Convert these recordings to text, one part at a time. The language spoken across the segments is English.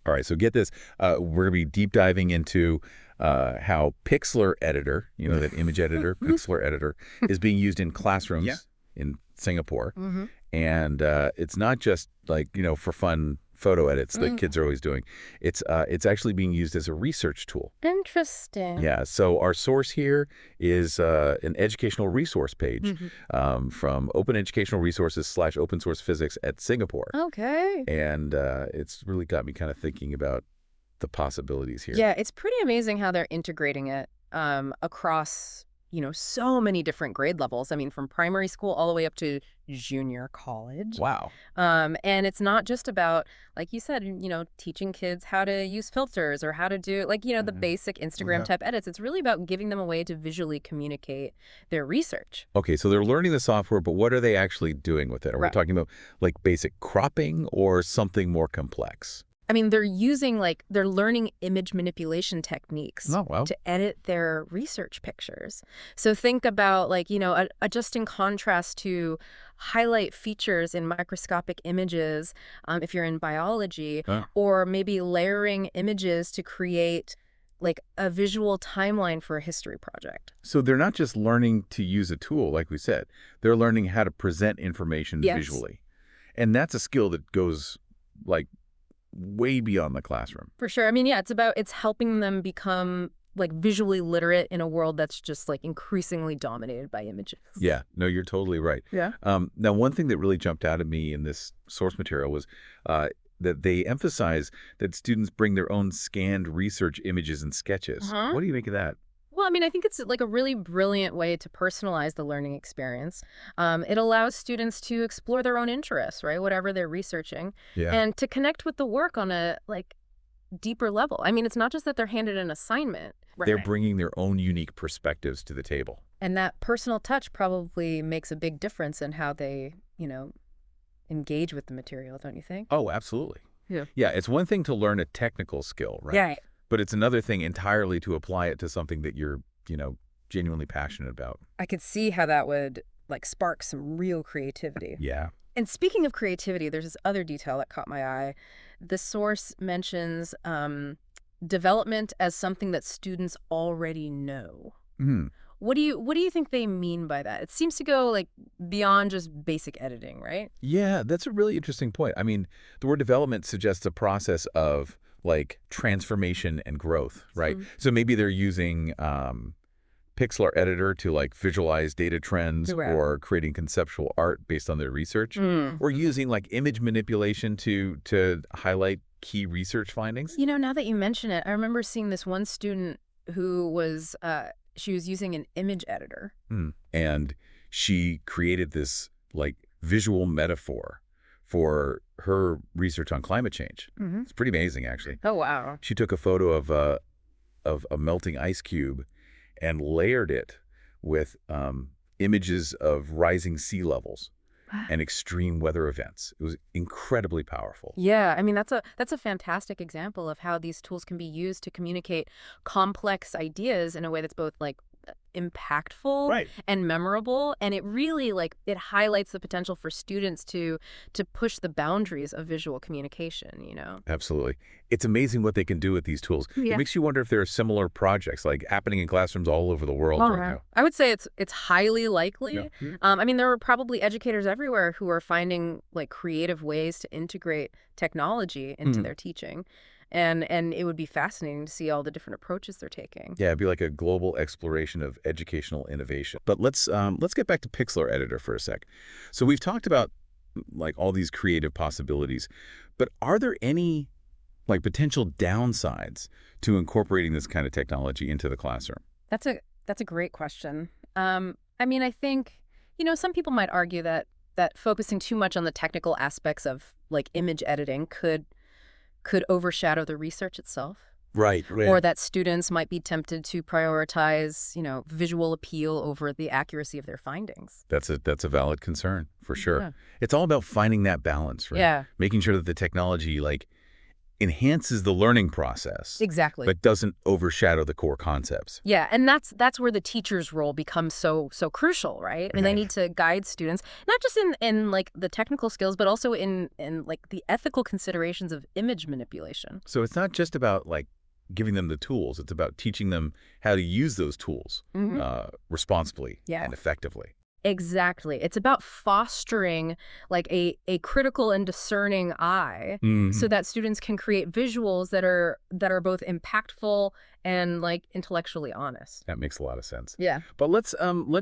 All right, so get this. We're going to be deep diving into how Pixlr editor, that image editor, Pixlr editor, is being used in classrooms in Singapore. And it's not just like, for fun photo edits that kids are always doing. It's actually being used as a research tool. Interesting. Yeah, so our source here is an educational resource page from Open Educational Resources / Open Source Physics at Singapore. Okay. And it's really got me kind of thinking about the possibilities here. Yeah, it's pretty amazing how they're integrating it across, so many different grade levels. I mean, from primary school all the way up to junior college. Wow. And it's not just about, like you said, teaching kids how to use filters or how to do, the basic Instagram type edits. It's really about giving them a way to visually communicate their research. Okay, so they're learning the software, but what are they actually doing with it? Are we talking about like basic cropping or something more complex? I mean, they're learning image manipulation techniques to edit their research pictures. So think about adjusting contrast to highlight features in microscopic images if you're in biology, or maybe layering images to create like a visual timeline for a history project. So they're not just learning to use a tool, like we said. They're learning how to present information visually. And that's a skill that goes like way beyond the classroom. For sure. I mean, yeah, it's helping them become like visually literate in a world that's just like increasingly dominated by images. Yeah, no, you're totally right. Yeah. Now, one thing that really jumped out at me in this source material was that they emphasize that students bring their own scanned research images and sketches. What do you make of that? Well, I mean, I think it's like a really brilliant way to personalize the learning experience. It allows students to explore their own interests, right? Whatever they're researching, and to connect with the work on a deeper level. I mean, it's not just that they're handed an assignment. They're bringing their own unique perspectives to the table. And that personal touch probably makes a big difference in how they, engage with the material, don't you think? Oh, absolutely. Yeah. Yeah, it's one thing to learn a technical skill, right? Yeah. But it's another thing entirely to apply it to something that you're, genuinely passionate about. I could see how that would spark some real creativity. Yeah. And speaking of creativity, there's this other detail that caught my eye. The source mentions development as something that students already know. What do you think they mean by that? It seems to go beyond just basic editing, right? Yeah, that's a really interesting point. I mean, the word development suggests a process of transformation and growth, right? So maybe they're using Pixlr editor to visualize data trends or creating conceptual art based on their research, or using image manipulation to highlight key research findings. Now that you mention it, I remember seeing this one student who was she was using an image editor. And she created this visual metaphor for her research on climate change. It's pretty amazing, actually. Oh, wow. She took a photo of a melting ice cube and layered it with images of rising sea levels and extreme weather events. It was incredibly powerful. Yeah, I mean, that's a fantastic example of how these tools can be used to communicate complex ideas in a way that's both impactful and memorable, and it really it highlights the potential for students to push the boundaries of visual communication. Absolutely. It's amazing what they can do with these tools. It makes you wonder if there are similar projects happening in classrooms all over the world right now. I would say it's highly likely. I mean, there are probably educators everywhere who are finding creative ways to integrate technology into their teaching. And it would be fascinating to see all the different approaches they're taking. Yeah, it'd be like a global exploration of educational innovation. But let's get back to Pixlr Editor for a sec. So we've talked about all these creative possibilities, but are there any potential downsides to incorporating this kind of technology into the classroom? That's a great question. I mean, I think some people might argue that focusing too much on the technical aspects of image editing could overshadow the research itself. Right. Or that students might be tempted to prioritize, visual appeal over the accuracy of their findings. That's a valid concern, for sure. Yeah. It's all about finding that balance, right? Yeah. Making sure that the technology, enhances the learning process. Exactly. But doesn't overshadow the core concepts. Yeah, and that's where the teacher's role becomes so crucial, right? I mean, they need to guide students, not just in like the technical skills, but also in like the ethical considerations of image manipulation. So it's not just about like giving them the tools. It's about teaching them how to use those tools responsibly and effectively. Exactly. It's about fostering like a critical and discerning eye so that students can create visuals that are both impactful and like intellectually honest. That makes a lot of sense. Yeah. But let's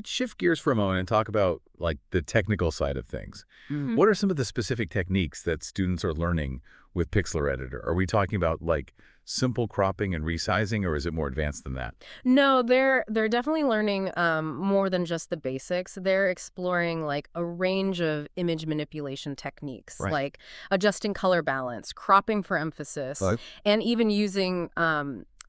shift gears for a moment and talk about like the technical side of things. What are some of the specific techniques that students are learning with Pixlr Editor? Are we talking about like simple cropping and resizing, or is it more advanced than that? No, they're definitely learning more than just the basics. They're exploring like a range of image manipulation techniques, like adjusting color balance, cropping for emphasis, and even using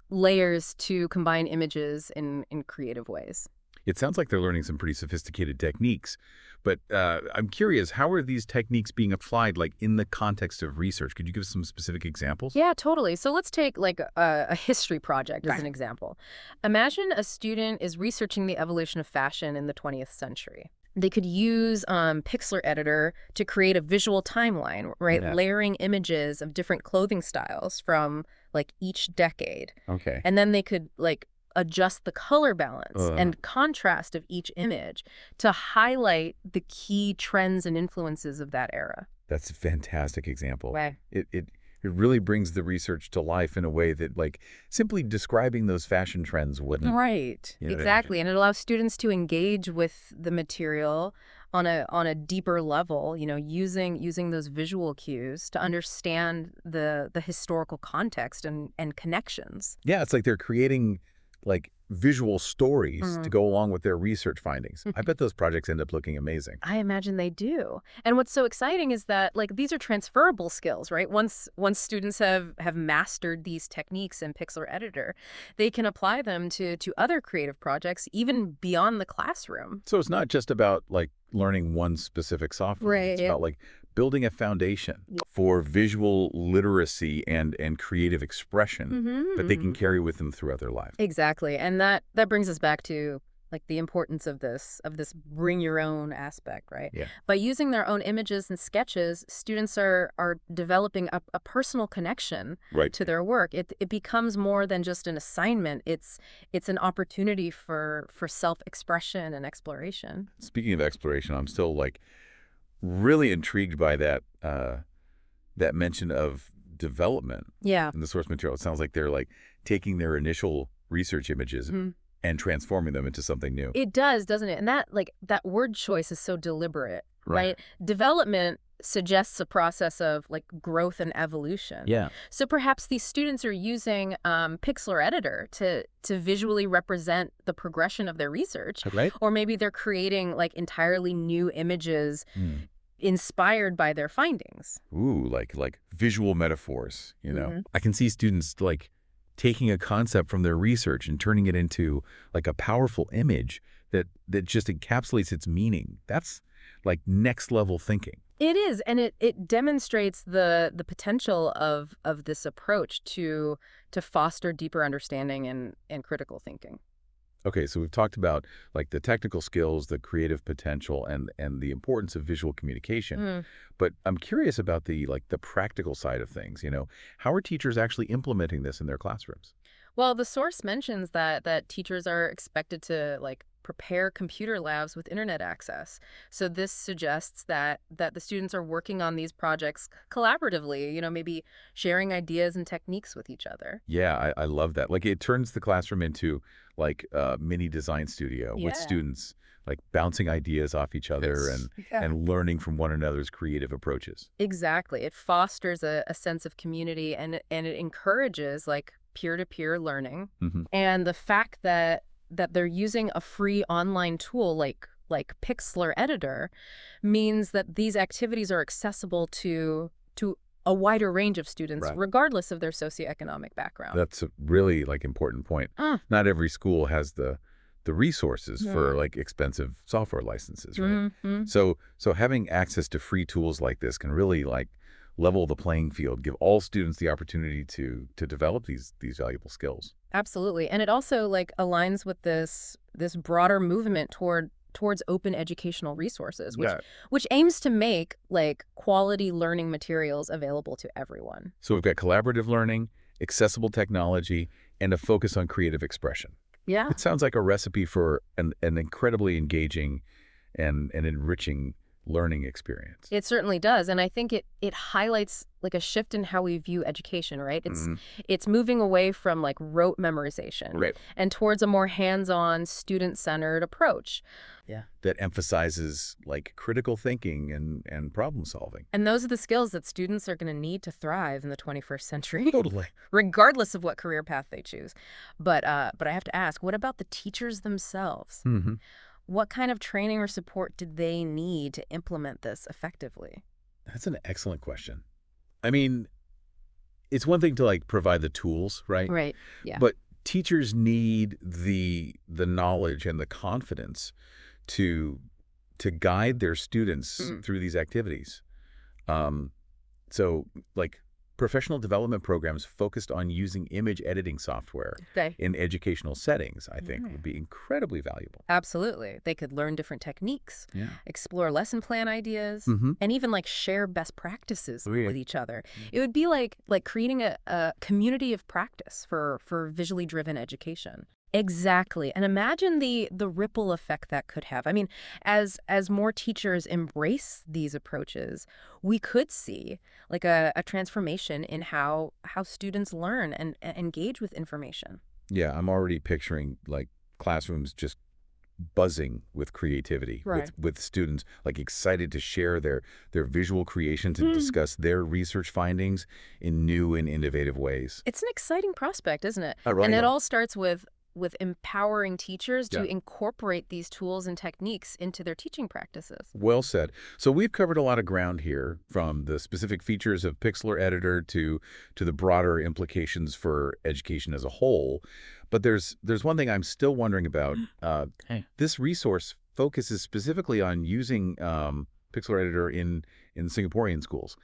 layers to combine images in creative ways. It sounds like they're learning some pretty sophisticated techniques, but I'm curious, how are these techniques being applied like in the context of research? Could you give some specific examples? Yeah, totally. So let's take like a history project as an example. Imagine a student is researching the evolution of fashion in the 20th century. They could use Pixlr Editor to create a visual timeline, right? Layering images of different clothing styles from like each decade. Okay. And then they could like adjust the color balance and contrast of each image to highlight the key trends and influences of that era. That's a fantastic example. Right. It really brings the research to life in a way that like simply describing those fashion trends wouldn't. Right. You know exactly. And it allows students to engage with the material on a deeper level, you know, using those visual cues to understand the historical context and connections. Yeah, it's like they're creating like visual stories to go along with their research findings. I bet those projects end up looking amazing. I imagine they do. And what's so exciting is that like these are transferable skills, right? Once students have mastered these techniques in Pixlr Editor, they can apply them to other creative projects even beyond the classroom. So it's not just about like learning one specific software. Right. It's about like building a foundation for visual literacy and creative expression that they can carry with them throughout their life. Exactly. And that brings us back to like the importance of this bring your own aspect, right? Yeah. By using their own images and sketches, students are developing a personal connection to their work. It becomes more than just an assignment. It's an opportunity for self-expression and exploration. Speaking of exploration, I'm still like really intrigued by that that mention of development in the source material. It sounds like they're like taking their initial research images and transforming them into something new. It does, doesn't it? And that word choice is so deliberate, right? Development suggests a process of like growth and evolution. Yeah. So perhaps these students are using Pixlr Editor to visually represent the progression of their research. Right. Or maybe they're creating like entirely new images inspired by their findings. Ooh, like visual metaphors, you know. I can see students like taking a concept from their research and turning it into like a powerful image that just encapsulates its meaning. That's like next level thinking. It is, and it demonstrates the potential of this approach to foster deeper understanding and critical thinking. Okay, so we've talked about like the technical skills, the creative potential, and the importance of visual communication. But I'm curious about the practical side of things. You know, how are teachers actually implementing this in their classrooms? Well, the source mentions that teachers are expected to like prepare computer labs with internet access. So this suggests that the students are working on these projects collaboratively, you know, maybe sharing ideas and techniques with each other. Yeah, I love that. Like it turns the classroom into like a mini design studio with students like bouncing ideas off each other and learning from one another's creative approaches. Exactly. It fosters a sense of community and it encourages like peer-to-peer learning. And the fact that they're using a free online tool like Pixlr Editor means that these activities are accessible to a wider range of students, regardless of their socioeconomic background. That's a really like important point. Not every school has the resources for like expensive software licenses, right? So having access to free tools like this can really like level the playing field, give all students the opportunity to develop these valuable skills. Absolutely. And it also like aligns with this broader movement towards open educational resources, which aims to make like quality learning materials available to everyone. So we've got collaborative learning, accessible technology, and a focus on creative expression. Yeah. It sounds like a recipe for an incredibly engaging and enriching learning experience. It certainly does. And I think it highlights like a shift in how we view education, right? It's moving away from like rote memorization and towards a more hands-on, student-centered approach. Yeah. That emphasizes like critical thinking and problem solving. And those are the skills that students are going to need to thrive in the 21st century. Totally. Regardless of what career path they choose. But I have to ask, what about the teachers themselves? What kind of training or support do they need to implement this effectively? That's an excellent question. I mean, it's one thing to like provide the tools, right? Right. Yeah. But teachers need the knowledge and the confidence to guide their students through these activities. So like professional development programs focused on using image editing software in educational settings, I think, would be incredibly valuable. Absolutely. They could learn different techniques, explore lesson plan ideas, and even like share best practices with each other. It would be like creating a community of practice for visually driven education. Exactly. And imagine the ripple effect that could have. I mean, as more teachers embrace these approaches, we could see like a transformation in how students learn and engage with information. Yeah, I'm already picturing like classrooms just buzzing with creativity, with students like excited to share their visual creations and discuss their research findings in new and innovative ways. It's an exciting prospect, isn't it? Right. And it all starts with empowering teachers to incorporate these tools and techniques into their teaching practices. Well said. So we've covered a lot of ground here, from the specific features of Pixlr Editor to the broader implications for education as a whole. But there's one thing I'm still wondering about. This resource focuses specifically on using Pixlr Editor in Singaporean schools.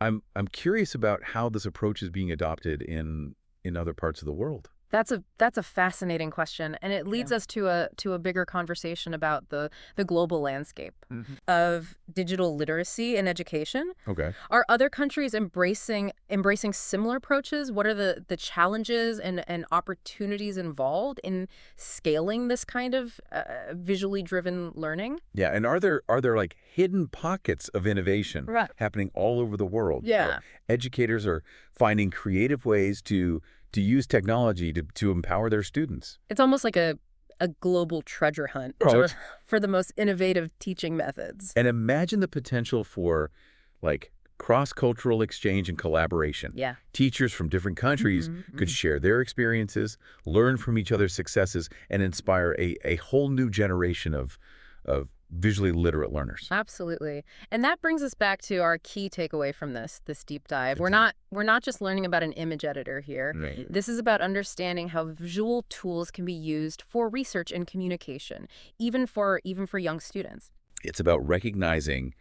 I'm curious about how this approach is being adopted in other parts of the world. That's a fascinating question, and it leads us to a bigger conversation about the global landscape of digital literacy in education. Okay. Are other countries embracing similar approaches? What are the challenges and opportunities involved in scaling this kind of visually driven learning? Yeah, and are there like hidden pockets of innovation happening all over the world? Yeah. Educators are finding creative ways to use technology to empower their students. It's almost like a global treasure hunt for the most innovative teaching methods. And imagine the potential for like cross-cultural exchange and collaboration. Yeah. Teachers from different countries could share their experiences, learn from each other's successes, and inspire a whole new generation of visually literate learners. Absolutely. And that brings us back to our key takeaway from this deep dive. We're not just learning about an image editor here. Right. This is about understanding how visual tools can be used for research and communication, even for young students. It's about recognizing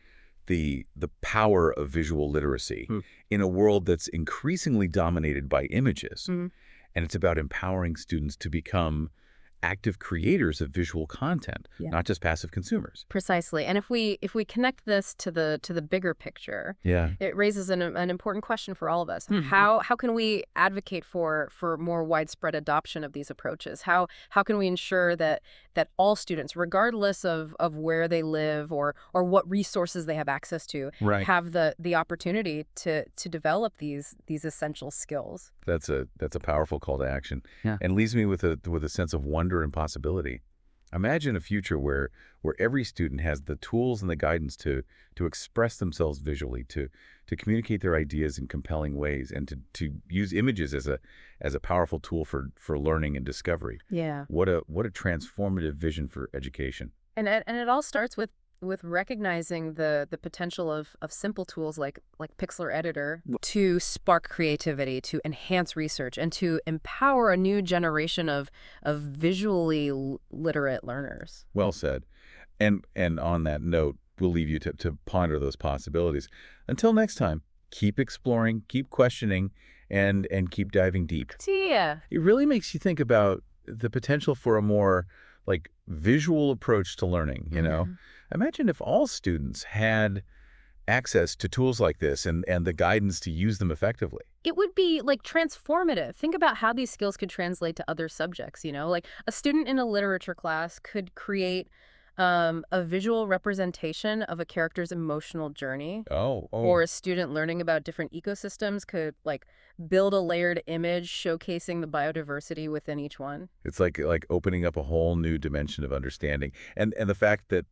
the power of visual literacy in a world that's increasingly dominated by images. And it's about empowering students to become active creators of visual content, not just passive consumers. Precisely. And if we connect this to the bigger picture, it raises an important question for all of us. How can we advocate for more widespread adoption of these approaches? How can we ensure that all students, regardless of where they live or what resources they have access to, have the opportunity to develop these essential skills? That's a powerful call to action, and leaves me with a sense of wonder and possibility. Imagine a future where every student has the tools and the guidance to express themselves visually, to communicate their ideas in compelling ways, and to use images as a powerful tool for learning and discovery. Yeah. What a transformative vision for education. And it all starts with recognizing the potential of simple tools like Pixlr Editor to spark creativity, to enhance research, and to empower a new generation of visually literate learners. Well said. And on that note, we'll leave you to ponder those possibilities. Until next time, keep exploring, keep questioning, and keep diving deep. Yeah. It really makes you think about the potential for a more like visual approach to learning, you know? Imagine if all students had access to tools like this and the guidance to use them effectively. It would be like transformative. Think about how these skills could translate to other subjects, you know? Like a student in a literature class could create a visual representation of a character's emotional journey. Oh. Or a student learning about different ecosystems could like build a layered image showcasing the biodiversity within each one. It's like opening up a whole new dimension of understanding. And the fact that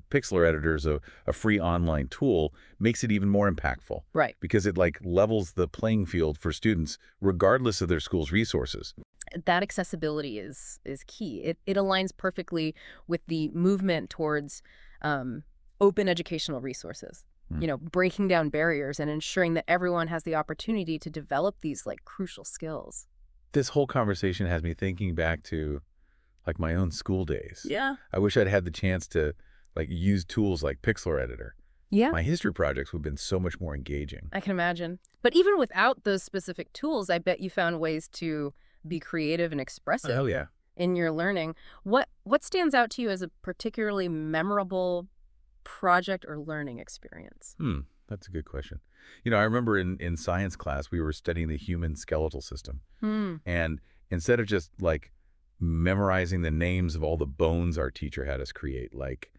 Pixlr Editor is a free online tool makes it even more impactful. Right. Because it like levels the playing field for students regardless of their school's resources. That accessibility is key. It aligns perfectly with the movement towards open educational resources. You know, breaking down barriers and ensuring that everyone has the opportunity to develop these like crucial skills. This whole conversation has me thinking back to like my own school days. Yeah. I wish I'd had the chance to like use tools like Pixlr Editor. Yeah. My history projects would have been so much more engaging. I can imagine. But even without those specific tools, I bet you found ways to be creative and expressive. Oh, hell yeah. In your learning. What stands out to you as a particularly memorable project or learning experience? That's a good question. You know, I remember in science class, we were studying the human skeletal system. And instead of just like memorizing the names of all the bones our teacher had us create, like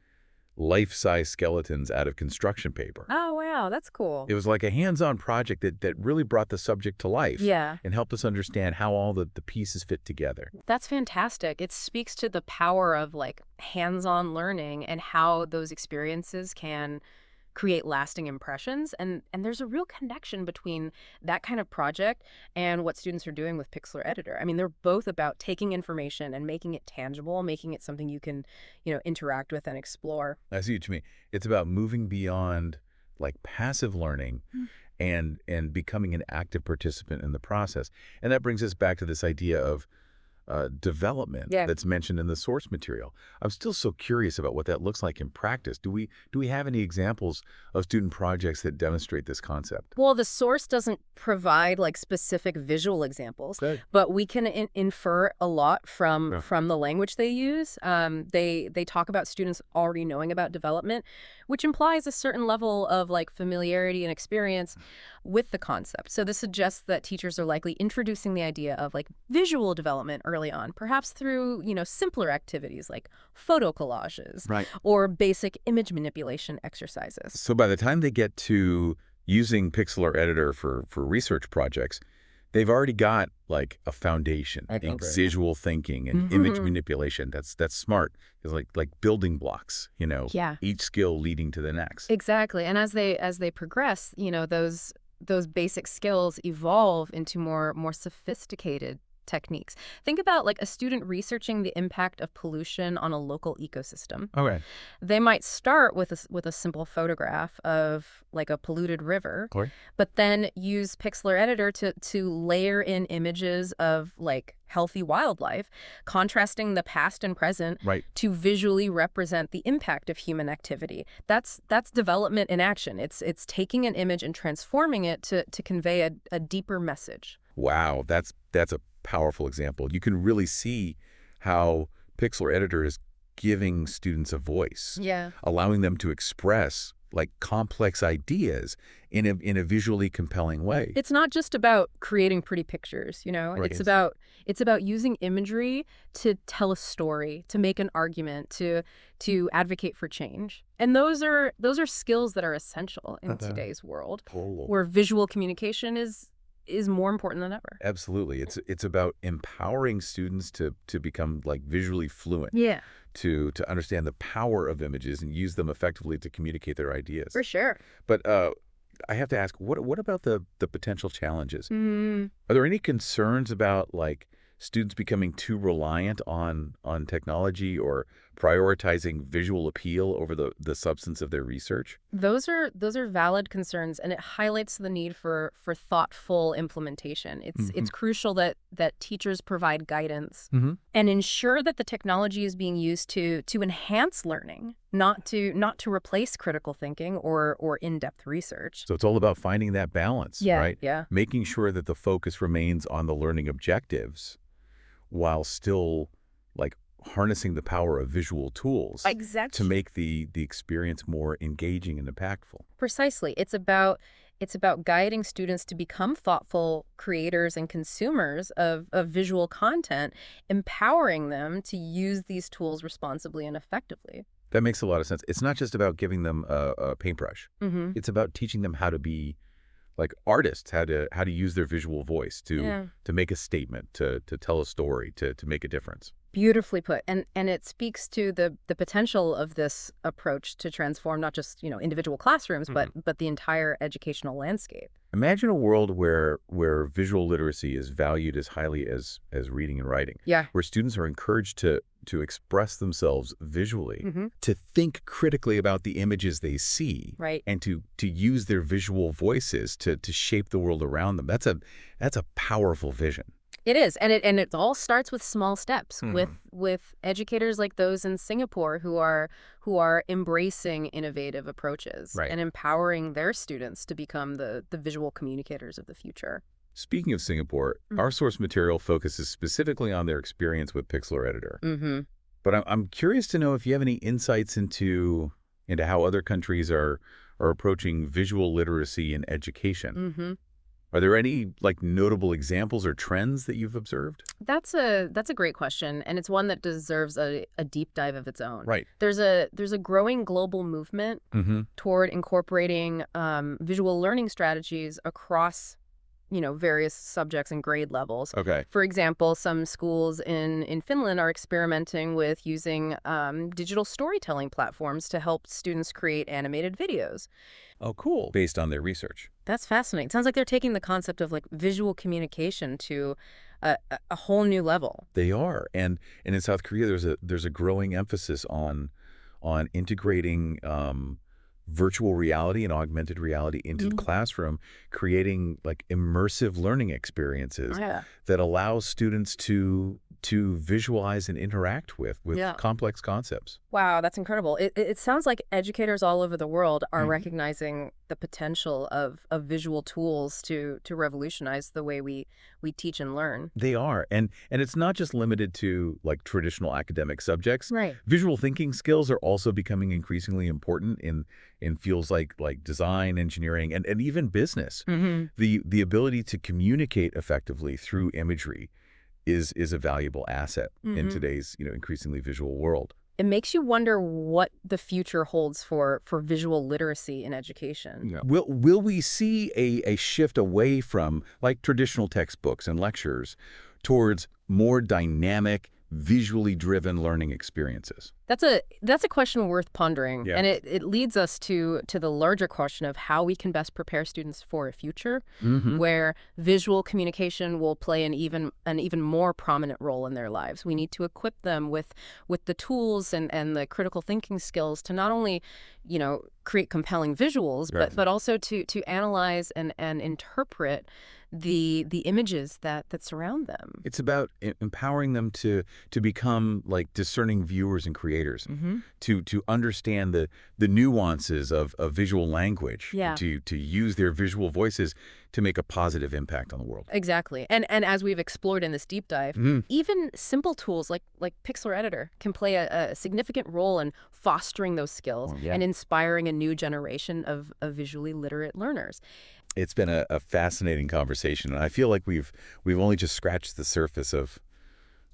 life-size skeletons out of construction paper. Oh, wow. That's cool. It was like a hands-on project that really brought the subject to life. Yeah. And helped us understand how all the pieces fit together. That's fantastic. It speaks to the power of like hands-on learning and how those experiences can create lasting impressions. And there's a real connection between that kind of project and what students are doing with Pixlr Editor. I mean, they're both about taking information and making it tangible, making it something you can, you know, interact with and explore. I see what you mean. It's about moving beyond like passive learning and becoming an active participant in the process. And that brings us back to this idea of development that's mentioned in the source material. I'm still so curious about what that looks like in practice. Do we have any examples of student projects that demonstrate this concept? Well, the source doesn't provide like specific visual examples, but we can infer a lot from the language they use. They talk about students already knowing about development, which implies a certain level of like familiarity and experience with the concept. So this suggests that teachers are likely introducing the idea of like visual development early on, perhaps through, you know, simpler activities like photo collages or basic image manipulation exercises. So by the time they get to using Pixlr Editor for research projects, they've already got like a foundation in visual thinking and image manipulation. That's smart. It's like building blocks, you know, each skill leading to the next. Exactly. And as they progress, you know, those basic skills evolve into more sophisticated techniques. Think about like a student researching the impact of pollution on a local ecosystem. Okay. They might start with a simple photograph of like a polluted river, but then use Pixlr Editor to layer in images of like healthy wildlife, contrasting the past and present to visually represent the impact of human activity. That's development in action. It's taking an image and transforming it to convey a deeper message. Wow, that's a powerful example. You can really see how Pixlr Editor is giving students a voice, allowing them to express like complex ideas in a visually compelling way. It's not just about creating pretty pictures, you know. It's about using imagery to tell a story, to make an argument, to advocate for change. And those are skills that are essential in today's world, where visual communication is more important than ever. Absolutely. It's about empowering students to become like visually fluent. To understand the power of images and use them effectively to communicate their ideas. For sure. But I have to ask, what about the potential challenges? Are there any concerns about like students becoming too reliant on technology or prioritizing visual appeal over the substance of their research? Those are valid concerns, and it highlights the need for thoughtful implementation. It's crucial that teachers provide guidance and ensure that the technology is being used to enhance learning, not to replace critical thinking or in-depth research. So it's all about finding that balance, right? Yeah. Making sure that the focus remains on the learning objectives while still like harnessing the power of visual tools to make the experience more engaging and impactful. Precisely. It's about guiding students to become thoughtful creators and consumers of visual content, empowering them to use these tools responsibly and effectively. That makes a lot of sense. It's not just about giving them a paintbrush. It's about teaching them how to be like artists, how to use their visual voice to make a statement, to tell a story, to make a difference. Beautifully put. And it speaks to the potential of this approach to transform not just, individual classrooms, but the entire educational landscape. Imagine a world where visual literacy is valued as highly as reading and writing. Yeah. Where students are encouraged to express themselves visually, to think critically about the images they see, right, and to use their visual voices to shape the world around them. That's a powerful vision. It is, and it all starts with small steps, with educators like those in Singapore who are embracing innovative approaches and empowering their students to become the visual communicators of the future. Speaking of Singapore, our source material focuses specifically on their experience with Pixlr Editor. But I'm curious to know if you have any insights into how other countries are approaching visual literacy in education. Are there any notable examples or trends that you've observed? That's a great question, and it's one that deserves a deep dive of its own. Right. There's a growing global movement toward incorporating visual learning strategies across various subjects and grade levels. Okay. For example, some schools in Finland are experimenting with using digital storytelling platforms to help students create animated videos. Oh, cool. Based on their research. That's fascinating. It sounds like they're taking the concept of visual communication to a whole new level. They are. And in South Korea, there's a growing emphasis on integrating virtual reality and augmented reality into the classroom, creating immersive learning experiences that allow students to visualize and interact with complex concepts. Wow, that's incredible. It sounds like educators all over the world are recognizing the potential of visual tools to revolutionize the way we teach and learn. They are. And it's not just limited to traditional academic subjects. Right. Visual thinking skills are also becoming increasingly important in fields like design, engineering, and even business. The ability to communicate effectively through imagery is a valuable asset in today's increasingly visual world. It makes you wonder what the future holds for visual literacy in education. Yeah. Will we see a shift away from traditional textbooks and lectures towards more dynamic, visually driven learning experiences? That's a question worth pondering, and it leads us to the larger question of how we can best prepare students for a future where visual communication will play an even more prominent role in their lives. We need to equip them with the tools and the critical thinking skills to not only create compelling visuals, but also to analyze and interpret the images that surround them. It's about empowering them to become discerning viewers and creators, to understand the nuances of visual language, to use their visual voices to make a positive impact on the world. Exactly. And as we've explored in this deep dive, even simple tools like Pixlr Editor can play a significant role in fostering those skills and inspiring a new generation of visually literate learners. It's been a fascinating conversation, and I feel like we've only just scratched the surface of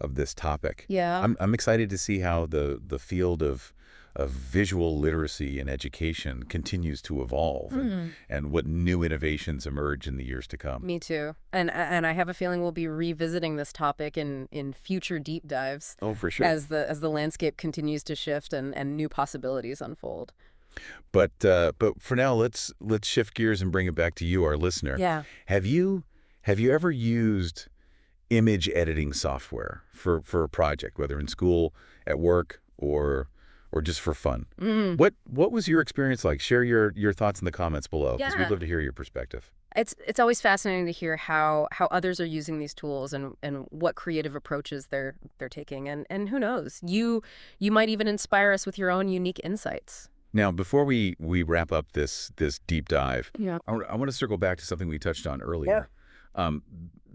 this topic. Yeah. I'm excited to see how the field of visual literacy in education continues to evolve and what new innovations emerge in the years to come. Me too. And I have a feeling we'll be revisiting this topic in future deep dives. Oh, for sure. As the landscape continues to shift and new possibilities unfold. But for now, let's shift gears and bring it back to you, our listener. Yeah. Have you ever used image editing software for a project, whether in school, at work, or just for fun. Mm. What was your experience like? Share your thoughts in the comments below, because we'd Yeah. love to hear your perspective. It's always fascinating to hear how others are using these tools and what creative approaches they're taking. And who knows? You might even inspire us with your own unique insights. Now, before we wrap up this deep dive, Yeah. I want to circle back to something we touched on earlier. Um,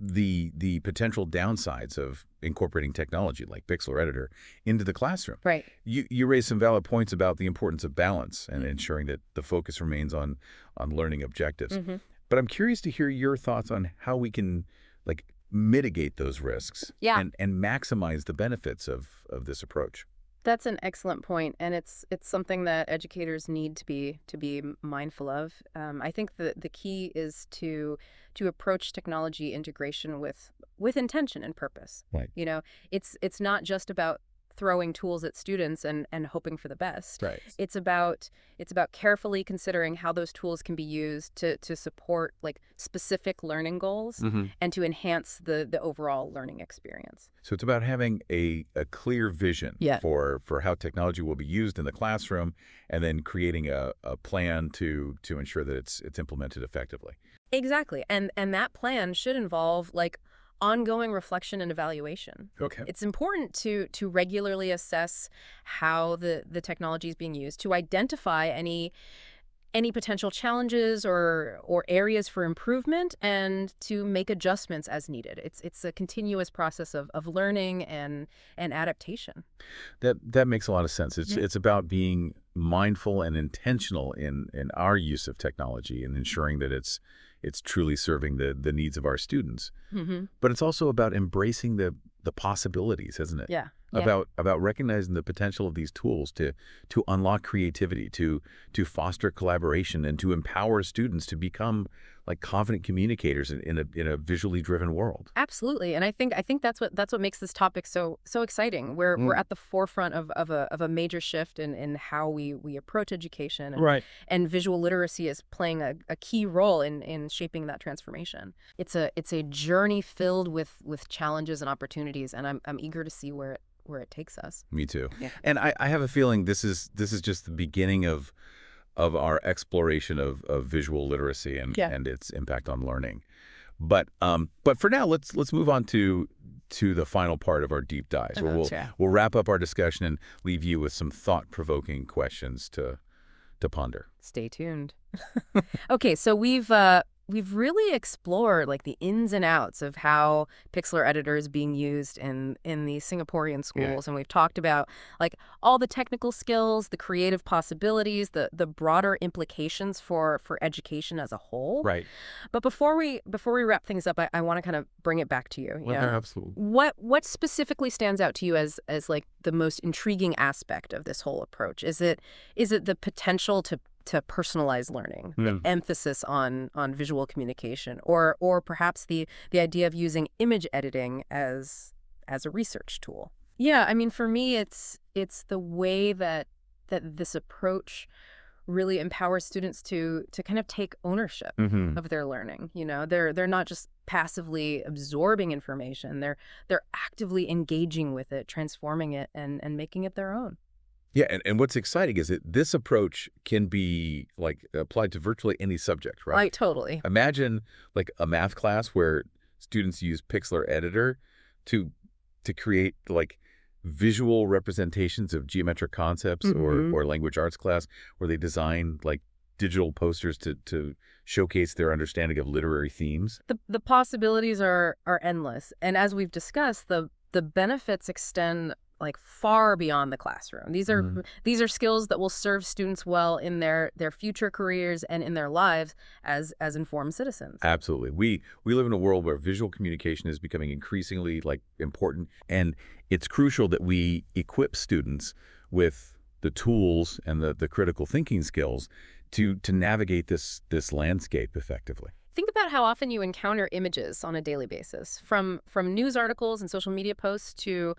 the potential downsides of incorporating technology like Pixlr Editor into the classroom. Right. You raised some valid points about the importance of balance and ensuring that the focus remains on learning objectives. Mm-hmm. But I'm curious to hear your thoughts on how we can like mitigate those risks Yeah. and maximize the benefits of this approach. That's an excellent point, and it's something that educators need to be mindful of. I think the key is to approach technology integration with intention and purpose. Right. You know, it's not just about throwing tools at students and hoping for the best. Right. It's about carefully considering how those tools can be used to support like specific learning goals and to enhance the overall learning experience. So it's about having a clear vision for how technology will be used in the classroom, and then creating a plan to ensure that it's implemented effectively. Exactly. And that plan should involve like ongoing reflection and evaluation. Okay. It's important to regularly assess how the technology is being used, to identify any potential challenges or areas for improvement, and to make adjustments as needed. It's a continuous process of learning and adaptation. That makes a lot of sense. It's about being mindful and intentional in our use of technology and ensuring that it's truly serving the needs of our students. Mm-hmm. But it's also about embracing the possibilities, isn't it? Yeah. About recognizing the potential of these tools to unlock creativity, to foster collaboration, and to empower students to become like confident communicators in a visually driven world. Absolutely, and I think that's what makes this topic so exciting. We're at the forefront of a major shift in how we approach education, and visual literacy is playing a key role in shaping that transformation. It's a journey filled with challenges and opportunities, and I'm eager to see where it takes us. Me too. Yeah. And I have a feeling this is just the beginning of our exploration of visual literacy and its impact on learning. But for now, let's move on to the final part of our deep dive, where we'll wrap up our discussion and leave you with some thought-provoking questions to ponder. Stay tuned. Okay, so we've really explored like the ins and outs of how Pixlr Editor is being used in the Singaporean schools, and we've talked about like all the technical skills, the creative possibilities, the broader implications for education as a whole. Right. But before we wrap things up, I want to kind of bring it back to you. Absolutely. What specifically stands out to you as like the most intriguing aspect of this whole approach? Is it the potential to personalize learning, the emphasis on visual communication, or perhaps the idea of using image editing as a research tool? Yeah, I mean, for me, it's the way that this approach really empowers students to kind of take ownership of their learning. You know, they're not just passively absorbing information; they're actively engaging with it, transforming it, and making it their own. Yeah, and what's exciting is that this approach can be like applied to virtually any subject, right? Right, totally. Imagine like a math class where students use Pixlr Editor to create like visual representations of geometric concepts, or language arts class where they design like digital posters to showcase their understanding of literary themes. The possibilities are endless, and as we've discussed, the benefits extend like far beyond the classroom. These are skills that will serve students well in their future careers and in their lives as informed citizens. Absolutely. We live in a world where visual communication is becoming increasingly like important, and it's crucial that we equip students with the tools and the critical thinking skills to navigate this landscape effectively. Think about how often you encounter images on a daily basis, from news articles and social media posts to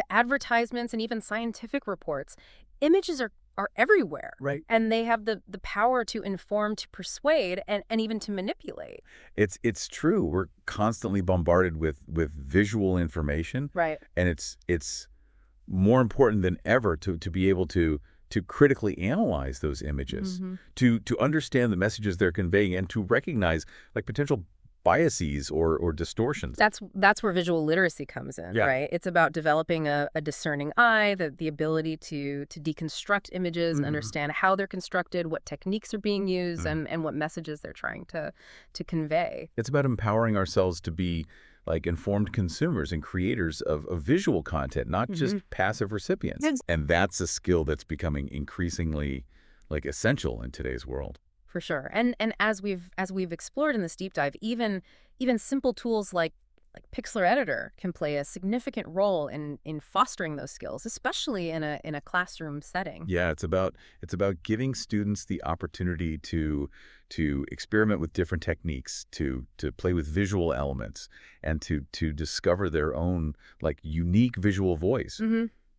advertisements and even scientific reports. Images are everywhere. Right. And they have the power to inform, to persuade, and even to manipulate. It's true. We're constantly bombarded with visual information. Right. And it's more important than ever to be able to critically analyze those images, to understand the messages they're conveying, and to recognize like potential biases or distortions. That's where visual literacy comes in, Yeah. right? It's about developing a discerning eye, the ability to deconstruct images and understand how they're constructed, what techniques are being used, and what messages they're trying to convey. It's about empowering ourselves to be like informed consumers and creators of visual content, not just passive recipients. And that's a skill that's becoming increasingly like essential in today's world. For sure. And as we've explored in this deep dive, even simple tools like Pixlr Editor can play a significant role in fostering those skills, especially in a classroom setting. Yeah, it's about giving students the opportunity to experiment with different techniques, to play with visual elements, and to discover their own like unique visual voice.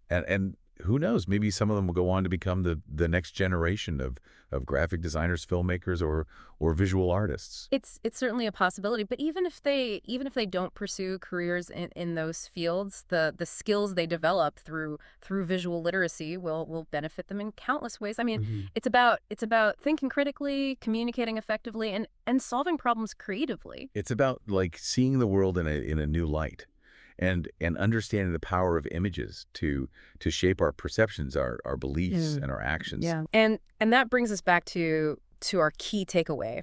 And who knows, maybe some of them will go on to become the next generation of graphic designers, filmmakers, or visual artists. It's certainly a possibility, but even if they don't pursue careers in those fields, the skills they develop through visual literacy will benefit them in countless ways. I mean, it's about thinking critically, communicating effectively, and solving problems creatively. It's about like seeing the world in a new light. And understanding the power of images to shape our perceptions, our beliefs, and our actions. Yeah, and that brings us back to our key takeaway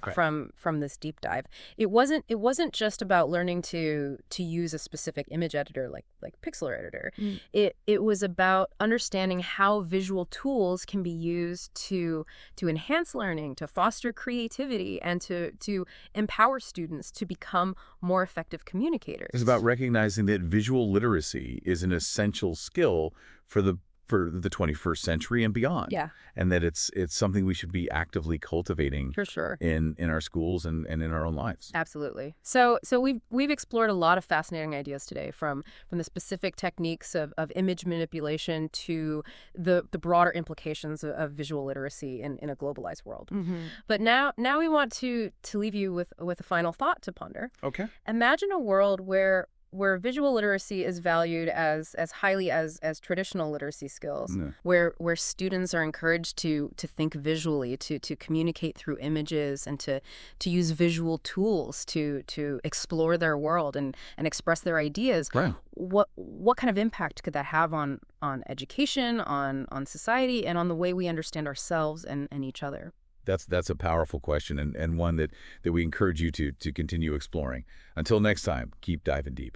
from this deep dive. It wasn't just about learning to use a specific image editor like Pixlr Editor. It was about understanding how visual tools can be used to enhance learning, to foster creativity, and to empower students to become more effective communicators. It's about recognizing that visual literacy is an essential skill for the 21st century and beyond. Yeah. And that it's something we should be actively cultivating for sure in our schools and in our own lives. Absolutely. So we've explored a lot of fascinating ideas today, from the specific techniques of image manipulation to the broader implications of visual literacy in a globalized world. But now we want to leave you with a final thought to ponder. Okay. Imagine a world where visual literacy is valued as highly as traditional literacy skills, where students are encouraged to think visually, to communicate through images, and to use visual tools to explore their world and express their ideas. Right. What kind of impact could that have on education, on society, and on the way we understand ourselves and each other? That's a powerful question, and one that we encourage you to continue exploring. Until next time, keep diving deep.